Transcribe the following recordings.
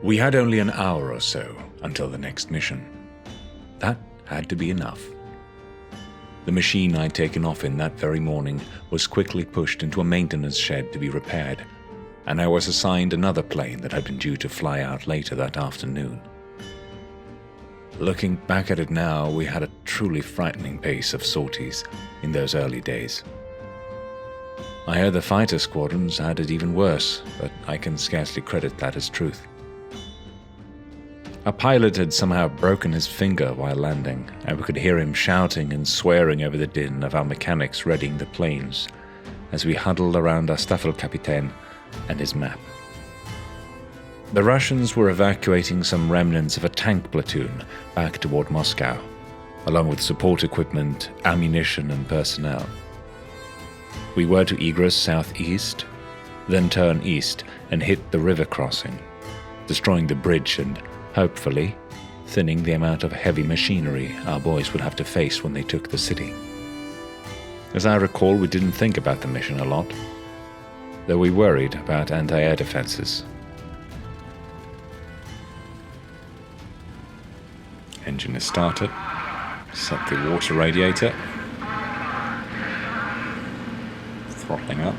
We had only an hour or so until the next mission. That had to be enough. The machine I'd taken off in that very morning was quickly pushed into a maintenance shed to be repaired, and I was assigned another plane that had been due to fly out later that afternoon. Looking back at it now, we had a truly frightening pace of sorties in those early days. I heard the fighter squadrons had it even worse, but I can scarcely credit that as truth. Our pilot had somehow broken his finger while landing, and we could hear him shouting and swearing over the din of our mechanics readying the planes as we huddled around our Staffelkapitän and his map. The Russians were evacuating some remnants of a tank platoon back toward Moscow, along with support equipment, ammunition and personnel. We were to egress southeast, then turn east and hit the river crossing, destroying the bridge and hopefully thinning the amount of heavy machinery our boys would have to face when they took the city. As I recall, we didn't think about the mission a lot, though we worried about anti-air defenses. Engine is started. Set the water radiator. Throttling up.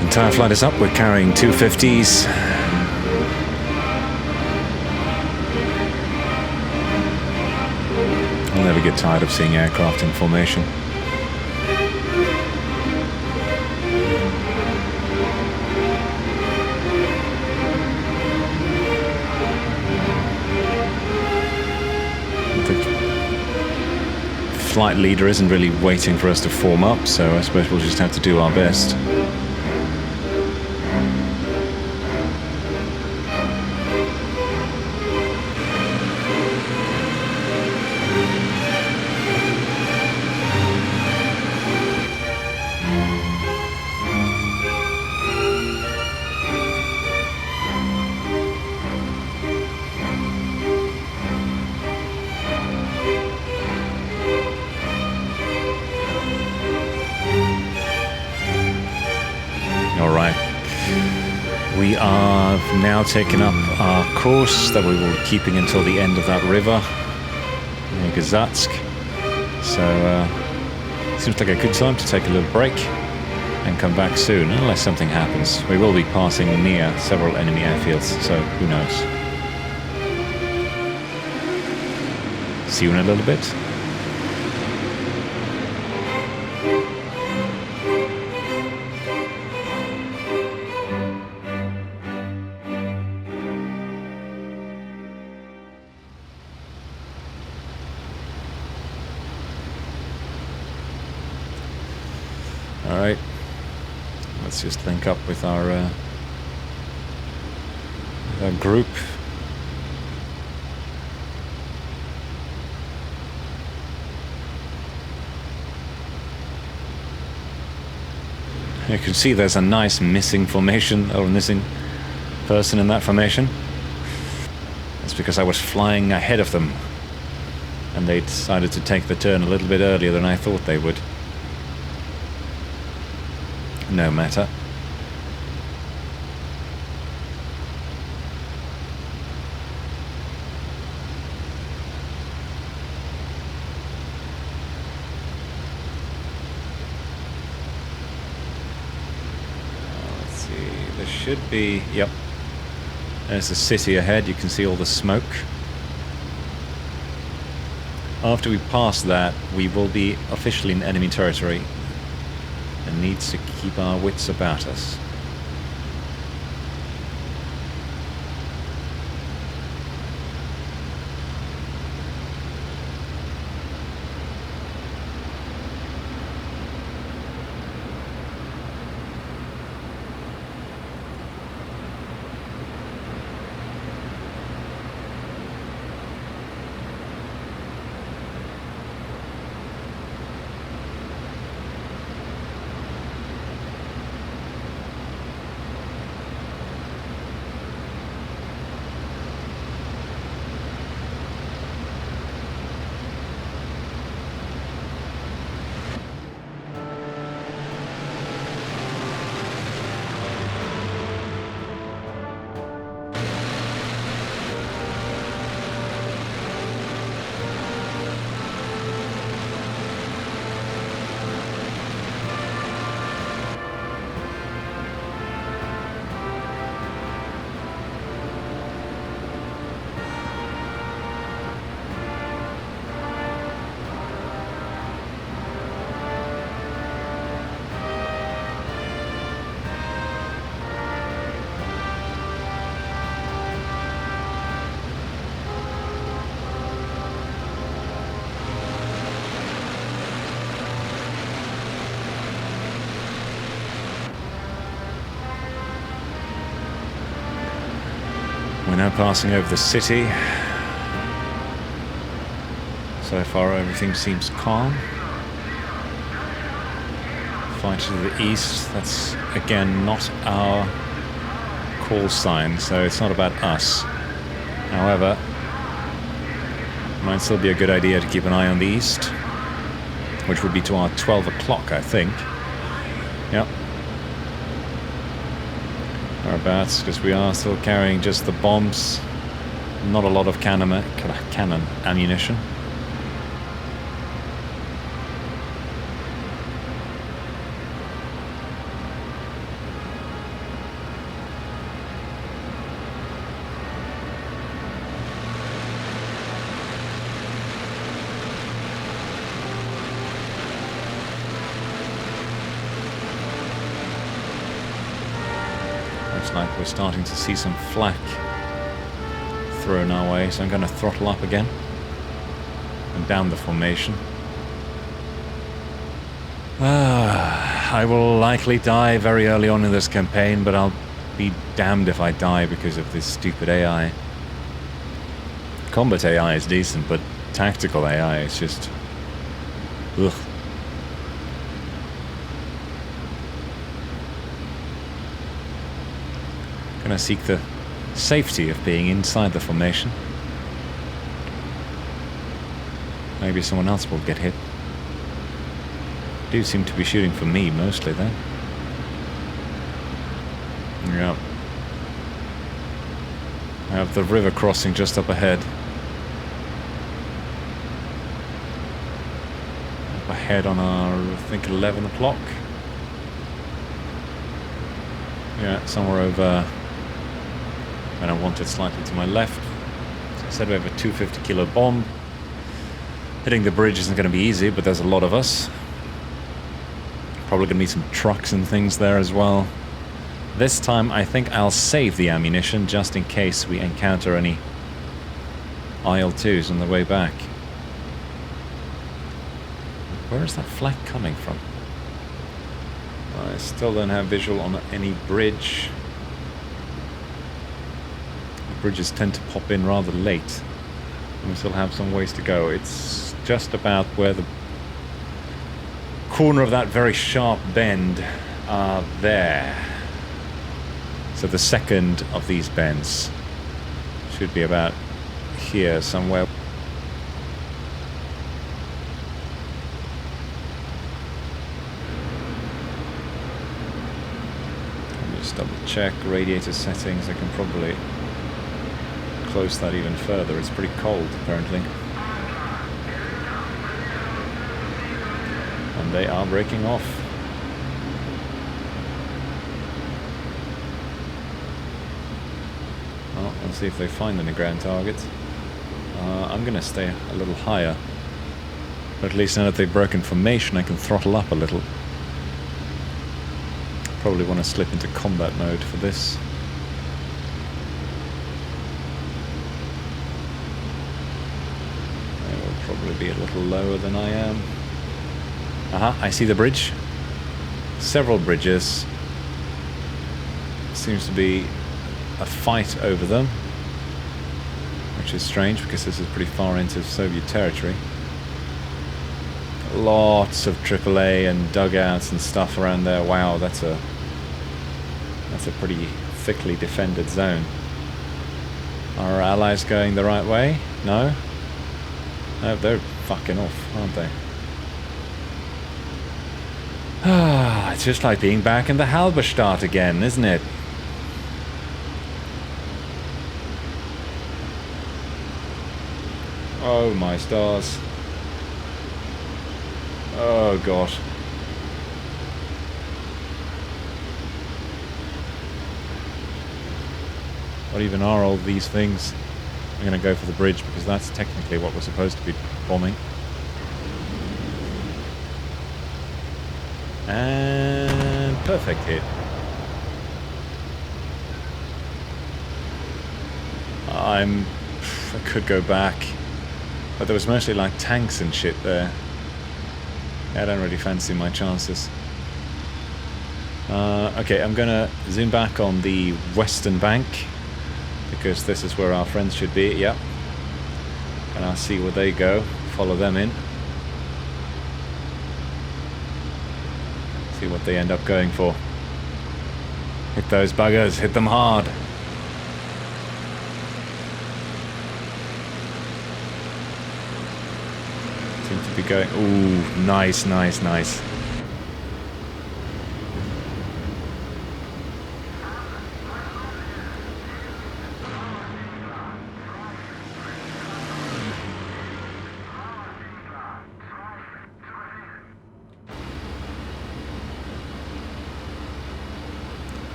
Entire flight is up. We're carrying 250s. I'll never get tired of seeing aircraft in formation. The flight leader isn't really waiting for us to form up, so I suppose we'll just have to do our best. We are now taking up our course that we were keeping until the end of that river near Gazatsk. So seems like a good time to take a little break and come back soon, unless something happens. We will be passing near several enemy airfields, so who knows. See you in a little bit. Alright, let's just link up with our group. You can see there's a nice missing formation, or missing person in that formation. That's because I was flying ahead of them, and they decided to take the turn a little bit earlier than I thought they would. No matter. Let's see, there should be, yep. There's the city ahead, you can see all the smoke. After we pass that, we will be officially in enemy territory and need to keep our wits about us. We're now passing over the city. So far everything seems calm. Fighter to the east, that's again not our call sign, so it's not about us. However, it might still be a good idea to keep an eye on the east, which would be to our 12 o'clock, I think. Yep. Whereabouts, because we are still carrying just the bombs, not a lot of cannon ammunition. Like we're starting to see some flak thrown our way, so I'm going to throttle up again and down the formation. I will likely die very early on in this campaign, but I'll be damned if I die because of this stupid AI. Combat AI is decent, but tactical AI is just... ugh. Gonna seek the safety of being inside the formation. Maybe someone else will get hit. Do seem to be shooting for me mostly though. Yeah. I have the river crossing just up ahead. Up ahead on our, I think, 11 o'clock. Yeah, somewhere over... and I want it slightly to my left. So I said we have a 250 kilo bomb. Hitting the bridge isn't going to be easy, but there's a lot of us. Probably going to need some trucks and things there as well. This time I think I'll save the ammunition just in case we encounter any IL2s on the way back. Where is that flak coming from? I still don't have visual on any bridge. Bridges tend to pop in rather late, and we still have some ways to go. It's just about where the corner of that very sharp bend are there. So the second of these bends should be about here somewhere. Let me just double check radiator settings. I can probably close that even further. It's pretty cold apparently. And they are breaking off. Well, let's see if they find any ground targets. I'm gonna stay a little higher But at least now that they've broken formation, I can throttle up a little. Probably want to slip into combat mode for this. I will probably be a little lower than I am. Aha, I see the bridge. Several bridges. Seems to be a fight over them, which is strange because this is pretty far into Soviet territory. Lots of AAA and dugouts and stuff around there. Wow, that's a pretty thickly defended zone. Are our allies going the right way? No? No, they're fucking off, aren't they? Ah, it's just like being back in the Halberstadt again, isn't it? Oh my stars. Oh god. What even are all these things? I'm gonna go for the bridge because that's technically what we're supposed to be bombing. And perfect hit. I could go back, but there was mostly like tanks and shit there. I don't really fancy my chances. Okay, I'm gonna zoom back on the western bank because this is where our friends should be. Yep. And I'll see where they go. Follow them in. See what they end up going for. Hit those buggers. Hit them hard. Seem to be going... Ooh, nice, nice, nice.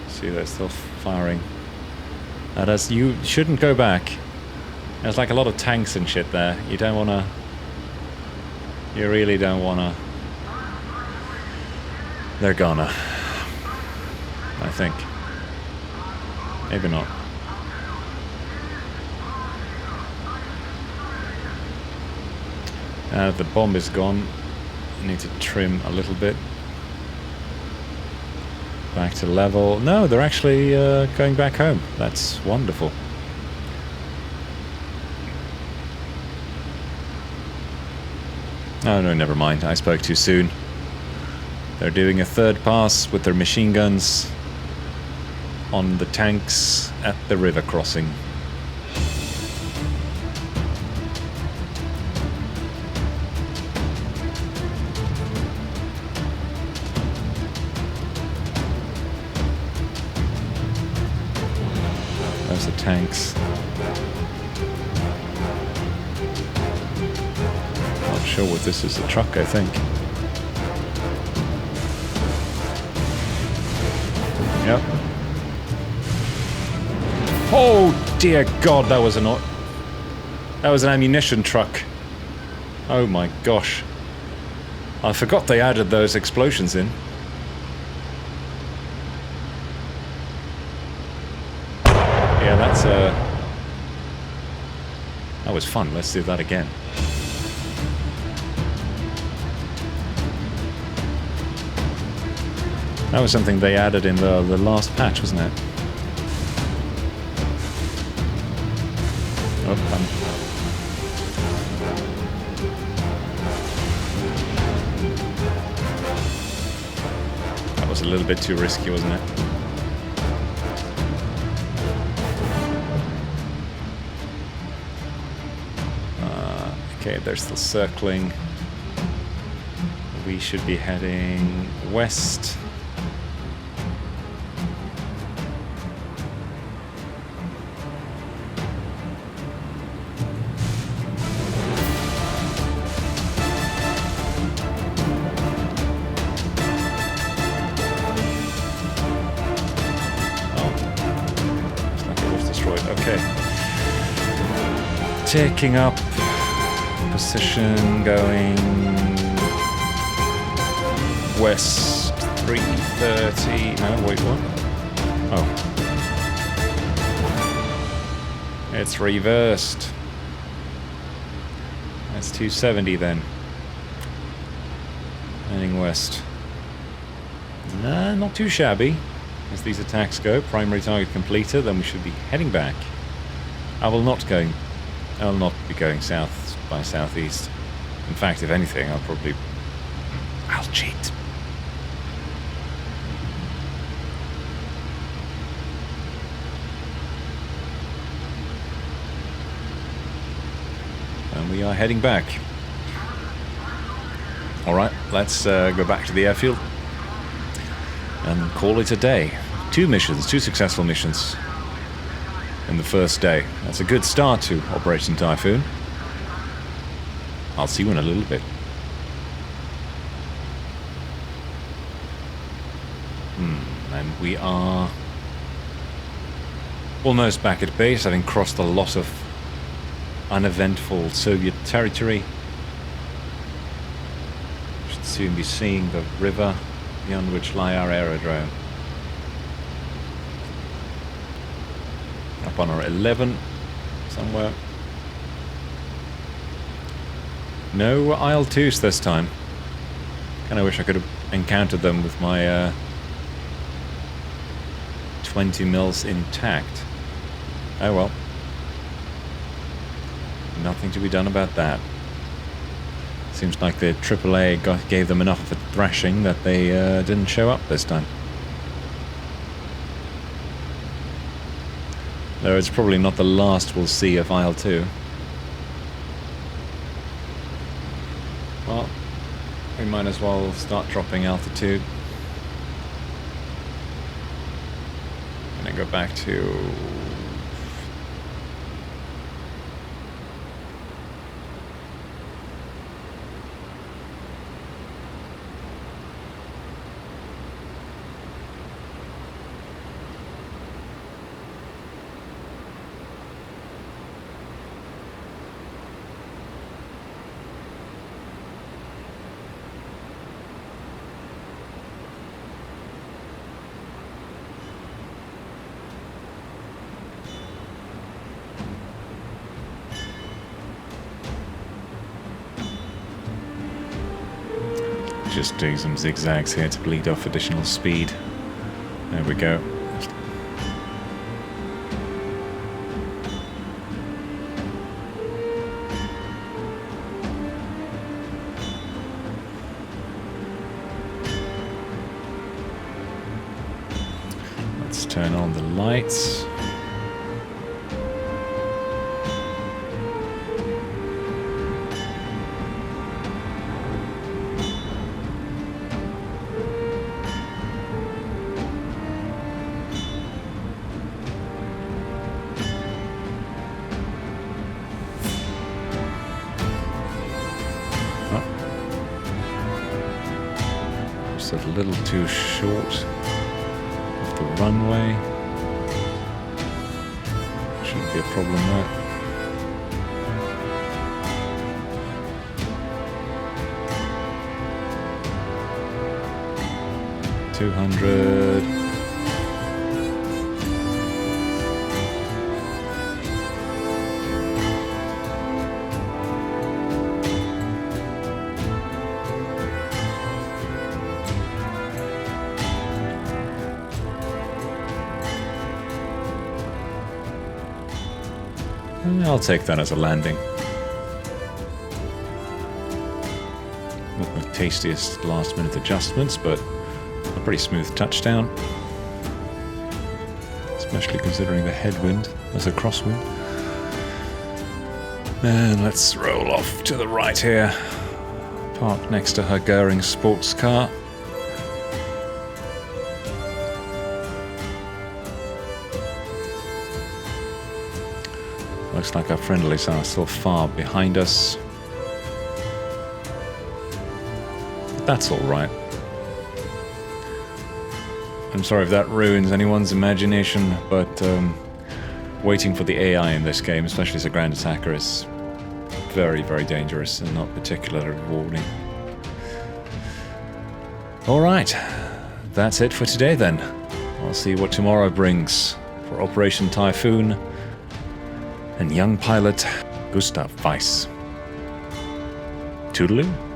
See, they're still firing at us. You shouldn't go back. There's like a lot of tanks and shit there. You don't want to... You really don't want to... They're gonna. I think. Maybe not. The bomb is gone. I need to trim a little bit. Back to level. No, they're actually going back home. That's wonderful. Oh no, never mind. I spoke too soon. They're doing a third pass with their machine guns on the tanks at the river crossing. There's the tanks. Not sure what this is, a truck, I think. Yep. Oh dear God, that was an ammunition truck. Oh my gosh. I forgot they added those explosions in. Yeah, that's that was fun. Let's do that again. That was something they added in the last patch, wasn't it? Oh, that was a little bit too risky, wasn't it? Okay, they're still circling. We should be heading west. Oh, looks like it was destroyed. Okay. Taking up position going west 330. No, wait, what? Oh. It's reversed. That's 270 then. Heading west. Nah, not too shabby. As these attacks go, primary target completed, then we should be heading back. I will not be going south by southeast. In fact, if anything, I'll cheat. And we are heading back. Alright, let's go back to the airfield and call it a day. 2 successful missions in the first day. That's a good start to Operation Typhoon. I'll see you in a little bit. And we are almost back at base, having crossed a lot of uneventful Soviet territory. Should soon be seeing the river beyond which lie our aerodrome. Up on our 11 somewhere. No IL2s this time. Kinda wish I could have encountered them with my 20 mils intact. Oh well. Nothing to be done about that. Seems like the AAA gave them enough of a thrashing that they didn't show up this time. Though it's probably not the last we'll see of IL2. Well, we might as well start dropping altitude. And then go back to... just doing some zigzags here to bleed off additional speed. There we go. Let's turn on the lights. A little too short of the runway. Shouldn't be a problem there. $200. I'll take that as a landing. Not the tastiest last-minute adjustments, but a pretty smooth touchdown. Especially considering the headwind as a crosswind. And let's roll off to the right here. Park next to her Goering sports car. Looks like our friendlies are still far behind us. But that's alright. I'm sorry if that ruins anyone's imagination, but waiting for the AI in this game, especially as a ground attacker, is very, very dangerous and not particularly rewarding. Alright, that's it for today then. I'll see what tomorrow brings for Operation Typhoon and young pilot Gustav Weiss. Toodaloo.